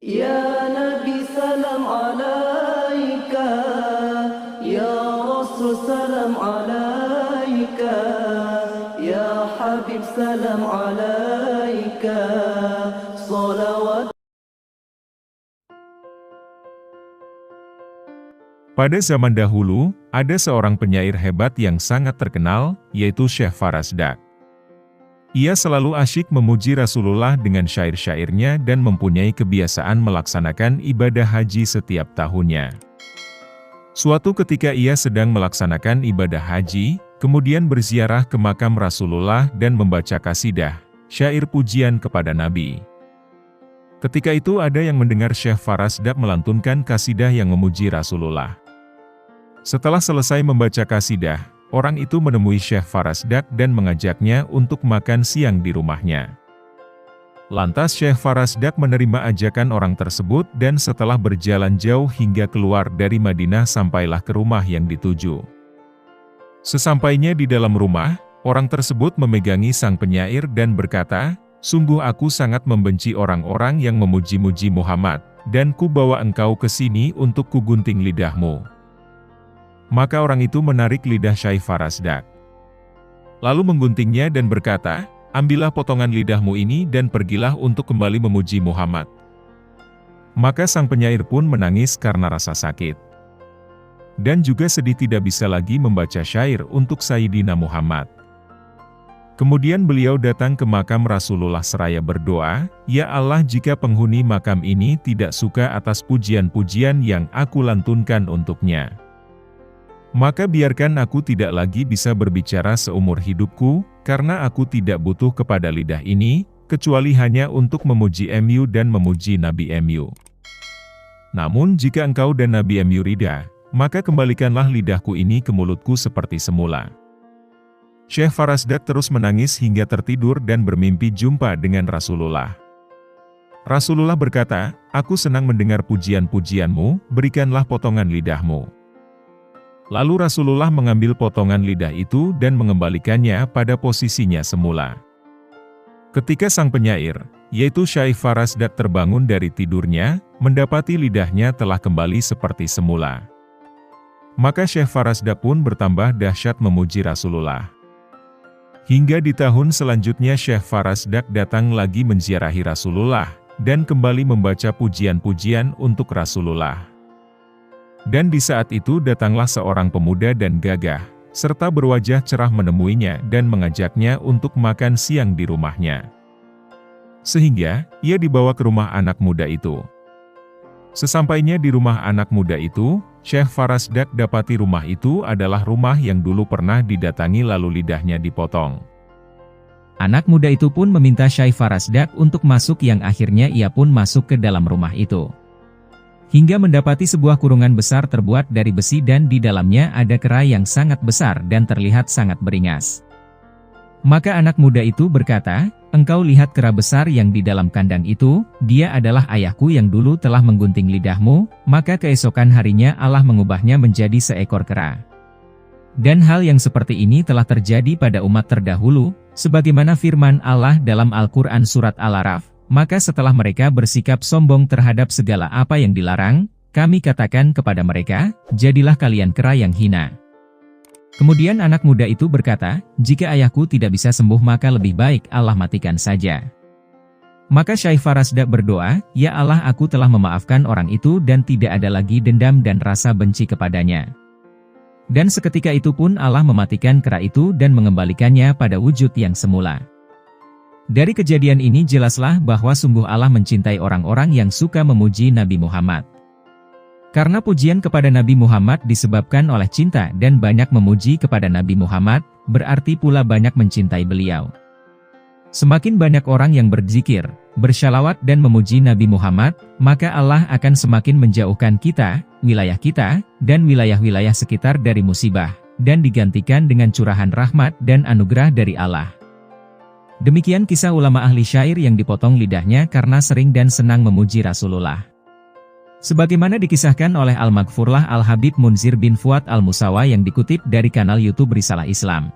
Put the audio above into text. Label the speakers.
Speaker 1: Ya Nabi salam alaika, Ya Rasul salam alaika, Ya Habib salam alaika, salawat.
Speaker 2: Pada zaman dahulu, ada seorang penyair hebat yang sangat terkenal, yaitu Syekh Farasdak. Ia selalu asyik memuji Rasulullah dengan syair-syairnya dan mempunyai kebiasaan melaksanakan ibadah haji setiap tahunnya. Suatu ketika ia sedang melaksanakan ibadah haji, kemudian berziarah ke makam Rasulullah dan membaca kasidah, syair pujian kepada Nabi. Ketika itu ada yang mendengar Syekh Farasdak melantunkan kasidah yang memuji Rasulullah. Setelah selesai membaca kasidah, orang itu menemui Syekh Farasdak dan mengajaknya untuk makan siang di rumahnya. Lantas Syekh Farasdak menerima ajakan orang tersebut dan setelah berjalan jauh hingga keluar dari Madinah sampailah ke rumah yang dituju. Sesampainya di dalam rumah, orang tersebut memegangi sang penyair dan berkata, "Sungguh aku sangat membenci orang-orang yang memuji-muji Muhammad, dan ku bawa engkau ke sini untuk kugunting lidahmu." Maka orang itu menarik lidah Syekh Farasdak, lalu mengguntingnya dan berkata, "Ambillah potongan lidahmu ini dan pergilah untuk kembali memuji Muhammad." Maka sang penyair pun menangis karena rasa sakit, dan juga sedih tidak bisa lagi membaca syair untuk Sayyidina Muhammad. Kemudian beliau datang ke makam Rasulullah seraya berdoa, "Ya Allah, jika penghuni makam ini tidak suka atas pujian-pujian yang aku lantunkan untuknya, maka biarkan aku tidak lagi bisa berbicara seumur hidupku, karena aku tidak butuh kepada lidah ini, kecuali hanya untuk memuji MU dan memuji Nabi MU. Namun jika engkau dan Nabi MU ridha, maka kembalikanlah lidahku ini ke mulutku seperti semula." Syekh Farasdak terus menangis hingga tertidur dan bermimpi jumpa dengan Rasulullah. Rasulullah berkata, "Aku senang mendengar pujian-pujianmu, berikanlah potongan lidahmu." Lalu Rasulullah mengambil potongan lidah itu dan mengembalikannya pada posisinya semula. Ketika sang penyair, yaitu Syekh Farasdak terbangun dari tidurnya, mendapati lidahnya telah kembali seperti semula. Maka Syekh Farasdak pun bertambah dahsyat memuji Rasulullah. Hingga di tahun selanjutnya Syekh Farasdak datang lagi menziarahi Rasulullah, dan kembali membaca pujian-pujian untuk Rasulullah. Dan di saat itu datanglah seorang pemuda dan gagah, serta berwajah cerah menemuinya dan mengajaknya untuk makan siang di rumahnya. Sehingga, ia dibawa ke rumah anak muda itu. Sesampainya di rumah anak muda itu, Syekh Farasdak dapati rumah itu adalah rumah yang dulu pernah didatangi lalu lidahnya dipotong.
Speaker 3: Anak muda itu pun meminta Syekh Farasdak untuk masuk yang akhirnya ia pun masuk ke dalam rumah itu. Hingga mendapati sebuah kurungan besar terbuat dari besi dan di dalamnya ada kera yang sangat besar dan terlihat sangat beringas. Maka anak muda itu berkata, "Engkau lihat kera besar yang di dalam kandang itu, dia adalah ayahku yang dulu telah menggunting lidahmu." Maka keesokan harinya Allah mengubahnya menjadi seekor kera. Dan hal yang seperti ini telah terjadi pada umat terdahulu, sebagaimana firman Allah dalam Al-Quran Surat Al-A'raf. Maka setelah mereka bersikap sombong terhadap segala apa yang dilarang, kami katakan kepada mereka, "Jadilah kalian kera yang hina." Kemudian anak muda itu berkata, "Jika ayahku tidak bisa sembuh maka lebih baik Allah matikan saja." Maka Syekh Farasdak berdoa, "Ya Allah, aku telah memaafkan orang itu dan tidak ada lagi dendam dan rasa benci kepadanya." Dan seketika itu pun Allah mematikan kera itu dan mengembalikannya pada wujud yang semula. Dari kejadian ini jelaslah bahwa sungguh Allah mencintai orang-orang yang suka memuji Nabi Muhammad. Karena pujian kepada Nabi Muhammad disebabkan oleh cinta dan banyak memuji kepada Nabi Muhammad, berarti pula banyak mencintai beliau. Semakin banyak orang yang berzikir, bersyalawat dan memuji Nabi Muhammad, maka Allah akan semakin menjauhkan kita, dan wilayah-wilayah sekitar dari musibah, dan digantikan dengan curahan rahmat dan anugerah dari Allah. Demikian kisah ulama ahli syair yang dipotong lidahnya karena sering dan senang memuji Rasulullah. Sebagaimana dikisahkan oleh Al-Maghfurlah Al-Habib Munzir bin Fuad Al-Musawa yang dikutip dari kanal YouTube Risalah Islam.